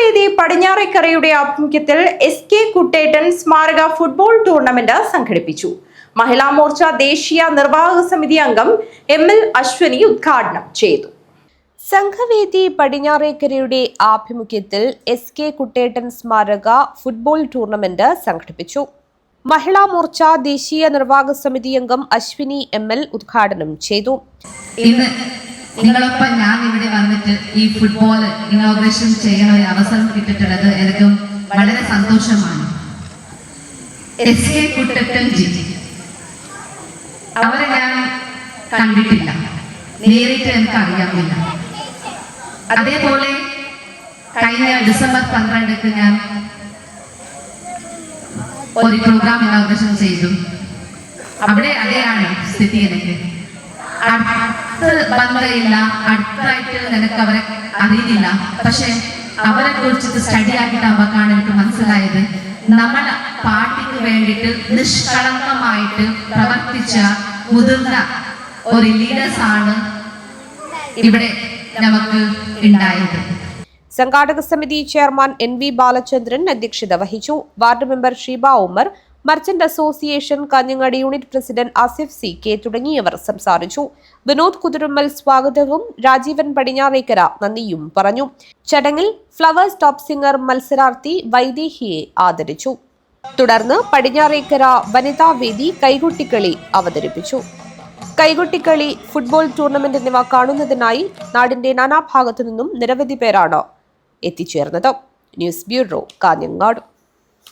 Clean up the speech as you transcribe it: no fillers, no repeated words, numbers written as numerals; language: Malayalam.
സംഘവേദി പടിഞ്ഞാറേക്കരയുടെ ആഭിമുഖ്യത്തിൽ SK കുട്ടേട്ടൻ സ്മാരക ഫുട്ബോൾ ടൂർണമെന്റ് സംഘടിപ്പിച്ചു. മഹിളാ മോർച്ച ദേശീയ നിർവാഹക സമിതി അംഗം ML അശ്വനി ഉദ്ഘാടനം ചെയ്തു. സംഘവേദി പടിഞ്ഞാറേക്കരയുടെ ആഭിമുഖ്യത്തിൽ SK കുട്ടേട്ടൻ സ്മാരക ഫുട്ബോൾ ടൂർണമെന്റ് സംഘടിപ്പിച്ചു. മഹിളാ മോർച്ച ദേശീയ നിർവാഹക സമിതി അംഗം അശ്വിനി ML ഉദ്ഘാടനം ചെയ്തു. നിങ്ങളൊപ്പം ഞാൻ ഇവിടെ വന്നിട്ട് ഈ ഫുട്ബോൾ ഇനോഗ്രേഷൻ ചെയ്യുന്ന ഒരു അവസരം കിട്ടിയിട്ടുള്ളത് എനിക്ക് വളരെ സന്തോഷമാണ്. SK കുട്ടേട്ടൻ ജി അവരെ ഞാൻ കണ്ടിട്ടില്ല, നേരിട്ട് എനിക്ക് അറിയാമില്ല. അതേപോലെ കഴിഞ്ഞ ഡിസംബർ 12 ഞാൻ ഒരു പ്രോഗ്രാം ഇനോഗ്രേഷൻ ചെയ്തു. അവിടെ അതെയാണ് സ്ഥിതി. എനിക്ക് ബന്ധമില്ല, അടുത്തായിട്ട് നിനക്ക് അവരെ അറിയില്ല. പക്ഷെ അവരെ കുറിച്ചിട്ട് സ്റ്റഡി ആക്കിയിട്ടാകുമ്പോഴാണ് എനിക്ക് മനസ്സിലായത്, നമ്മുടെ പാർട്ടിക്ക് വേണ്ടിയിട്ട് നിഷ്കളങ്കമായിട്ട് പ്രവർത്തിച്ച മുതിർന്ന ഒരു ലീഡേഴ്സ് ആണ് ഇവിടെ നമുക്ക് ഉണ്ടായത്. സംഘാടക സമിതി ചെയർമാൻ NV ബാലചന്ദ്രൻ അധ്യക്ഷത വഹിച്ചു. Ward member Sheeba Umar, merchant association Kanhangad unit president Asif CK തുടങ്ങിയവർ സംസാരിച്ചു. വിനോദ് കുതിരുമ്മൽ സ്വാഗതവും രാജീവൻ പടിഞ്ഞാറേക്കര നന്ദിയും പറഞ്ഞു. ചടങ്ങിൽ ഫ്ലവേഴ്സ് ടോപ്പ് സിംഗർ മത്സരാർത്ഥി വൈദേഹിയെ ആദരിച്ചു. തുടർന്ന് പടിഞ്ഞാറേക്കര വനിതാ വേദി കൈകൊട്ടിക്കളി അവതരിപ്പിച്ചു. കൈകൊട്ടിക്കളി, ഫുട്ബോൾ ടൂർണമെന്റ് എന്നിവ കാണുന്നതിനായി നാടിന്റെ നാനാഭാഗത്തു നിന്നും നിരവധി പേരാണ് എത്തിച്ചേർന്നത്. News bureau, Kanhangad.